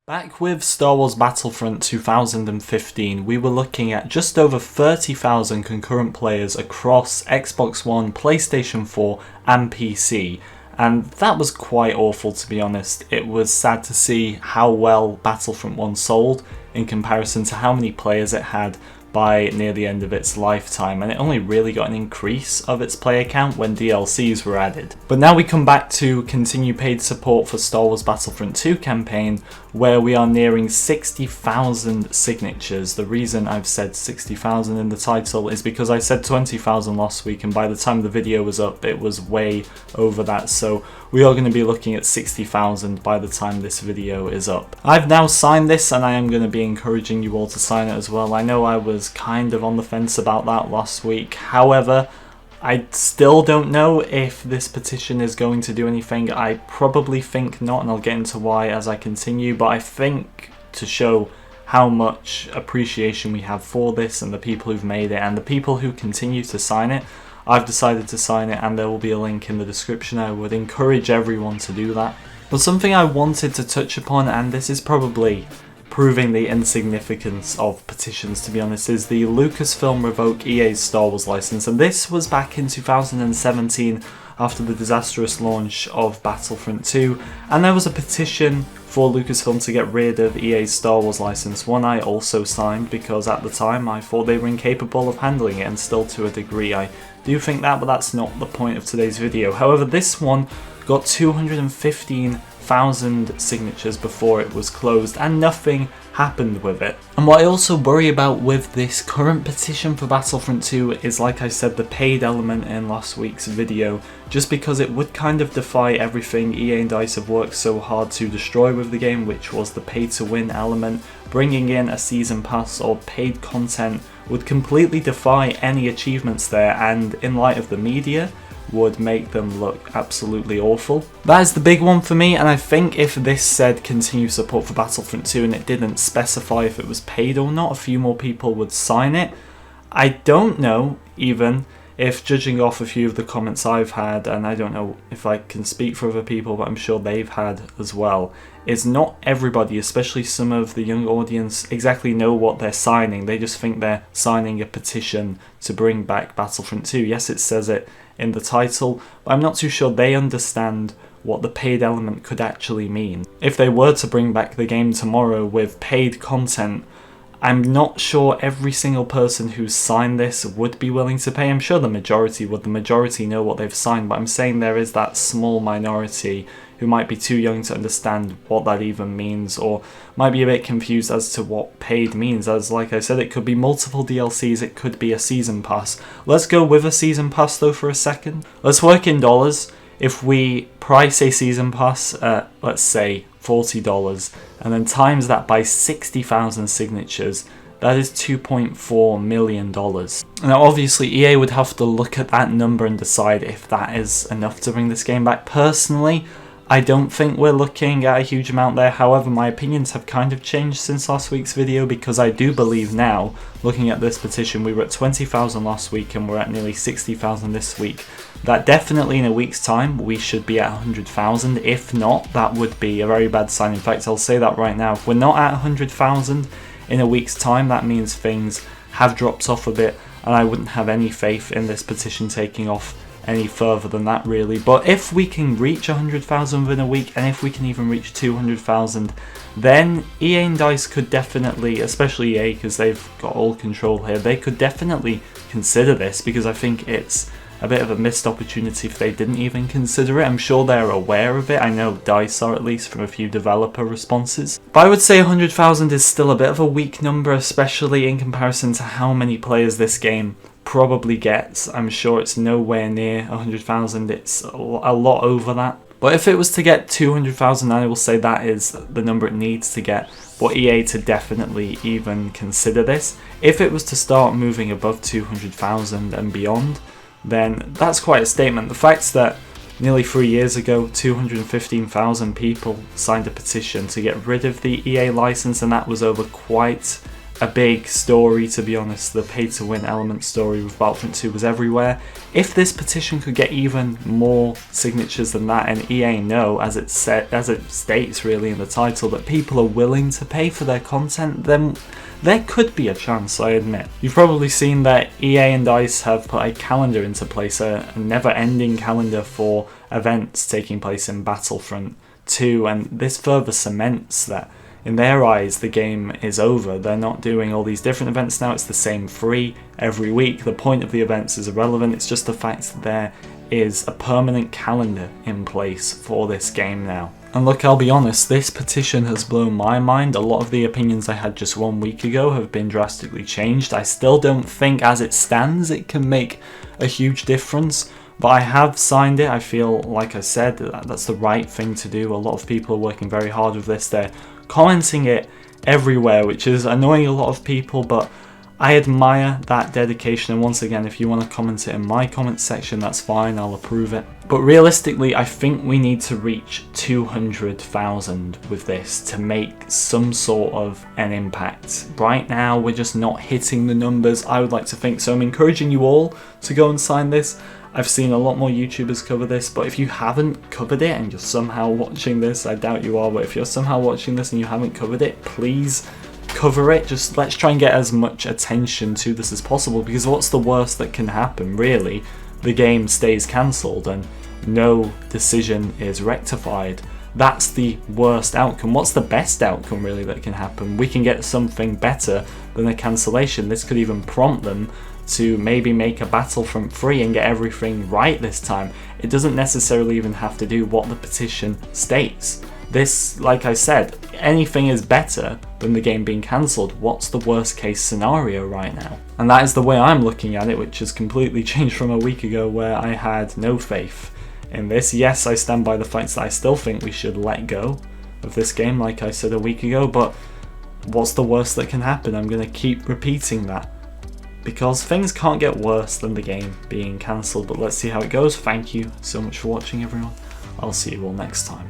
Back with Star Wars Battlefront 2015, we were looking at just over 30,000 concurrent players across Xbox One, PlayStation 4 and PC, and that was quite awful, to be honest. It was sad to see how well Battlefront 1 sold in comparison to how many players it had by near the end of its lifetime, and it only really got an increase of its player count when DLCs were added. But now we come back to continue paid support for Star Wars Battlefront 2 campaign, where we are nearing 60,000 signatures. The reason I've said 60,000 in the title is because I said 20,000 last week, and by the time the video was up it was way over that, so we are going to be looking at 60,000 by the time this video is up. I've now signed this and I am going to be encouraging you all to sign it as well. I know I was kind of on the fence about that last week, however I still don't know if this petition is going to do anything. I probably think not, and I'll get into why as I continue, but I think to show how much appreciation we have for this and the people who've made it and the people who continue to sign it, I've decided to sign it, and there will be a link in the description. I would encourage everyone to do that. But something I wanted to touch upon, and this is probably proving the insignificance of petitions, to be honest, is the Lucasfilm revoke EA's Star Wars license. And this was back in 2017 after the disastrous launch of Battlefront 2, and there was a petition for Lucasfilm to get rid of EA's Star Wars license, one I also signed because at the time I thought they were incapable of handling it, and still to a degree I do think that, but that's not the point of today's video. However, this one got 215,000 signatures before it was closed, and nothing happened with it. And what I also worry about with this current petition for Battlefront 2 is, like I said, the paid element in last week's video, just because it would kind of defy everything EA and DICE have worked so hard to destroy with the game, which was the pay to win element. Bringing in a season pass or paid content would completely defy any achievements there, and in light of the media, would make them look absolutely awful. That is the big one for me, and I think if this said continue support for Battlefront 2 and it didn't specify if it was paid or not, a few more people would sign it. I don't know even if, judging off a few of the comments I've had, and I don't know if I can speak for other people, but I'm sure they've had as well, is not everybody, especially some of the young audience, exactly know what they're signing. They just think they're signing a petition to bring back Battlefront 2. Yes, it says it in the title, but I'm not too sure they understand what the paid element could actually mean. If they were to bring back the game tomorrow with paid content, I'm not sure every single person who's signed this would be willing to pay. I'm sure the majority would. The majority know what they've signed, but I'm saying there is that small minority who might be too young to understand what that even means, or might be a bit confused as to what paid means, as like I said, it could be multiple DLCs, it could be a season pass. Let's go with a season pass though for a second. Let's work in dollars. If we price a season pass at, let's say, $40, and then times that by 60,000 signatures, that is $2.4 million. Now obviously EA would have to look at that number and decide if that is enough to bring this game back. Personally, I don't think we're looking at a huge amount there. However, my opinions have kind of changed since last week's video, because I do believe now, looking at this petition, we were at 20,000 last week and we're at nearly 60,000 this week, that definitely in a week's time we should be at 100,000. If not, that would be a very bad sign. In fact, I'll say that right now. If we're not at 100,000 in a week's time, that means things have dropped off a bit, and I wouldn't have any faith in this petition taking off any further than that, really. But if we can reach 100,000 within a week, and if we can even reach 200,000, then EA and DICE could definitely, especially EA because they've got all control here, they could definitely consider this, because I think it's a bit of a missed opportunity if they didn't even consider it. I'm sure they're aware of it. I know DICE are, at least from a few developer responses. But I would say 100,000 is still a bit of a weak number, especially in comparison to how many players this game probably gets. I'm sure it's nowhere near 100,000, it's a lot over that. But if it was to get 200,000, I will say that is the number it needs to get for EA to definitely even consider this. If it was to start moving above 200,000 and beyond, then that's quite a statement. The fact that nearly 3 years ago 215,000 people signed a petition to get rid of the EA license, and that was over quite a big story, to be honest. The pay-to-win element story with Battlefront 2 was everywhere. If this petition could get even more signatures than that, and EA know, as it states really in the title, that people are willing to pay for their content, then there could be a chance, I admit. You've probably seen that EA and DICE have put a calendar into place, a never-ending calendar for events taking place in Battlefront 2, and this further cements that in their eyes the game is over. They're not doing all these different events now, it's the same free every week. The point of the events is irrelevant, it's just the fact that there is a permanent calendar in place for this game now. And look, I'll be honest, this petition has blown my mind. A lot of the opinions I had just 1 week ago have been drastically changed. I still don't think as it stands it can make a huge difference, but I have signed it. I feel, like I said, that's the right thing to do. A lot of people are working very hard with this. They're commenting it everywhere, which is annoying a lot of people, but I admire that dedication. And once again, if you want to comment it in my comment section, that's fine, I'll approve it. But realistically, I think we need to reach 200,000 with this to make some sort of an impact. Right now, we're just not hitting the numbers I would like to think, so I'm encouraging you all to go and sign this. I've seen a lot more YouTubers cover this, but if you haven't covered it and you're somehow watching this, I doubt you are, but if you're somehow watching this and you haven't covered it, please cover it. Just let's try and get as much attention to this as possible, because what's the worst that can happen, really? The game stays cancelled and no decision is rectified. That's the worst outcome. What's the best outcome, really, that can happen? We can get something better than a cancellation. This could even prompt them to maybe make a Battlefront free and get everything right this time. It doesn't necessarily even have to do what the petition states. This, like I said, anything is better than the game being cancelled. What's the worst case scenario right now? And that is the way I'm looking at it, which has completely changed from a week ago where I had no faith in this. Yes, I stand by the fact that I still think we should let go of this game, like I said a week ago, but what's the worst that can happen? I'm going to keep repeating that, because things can't get worse than the game being cancelled. But let's see how it goes. Thank you so much for watching, everyone. I'll see you all next time.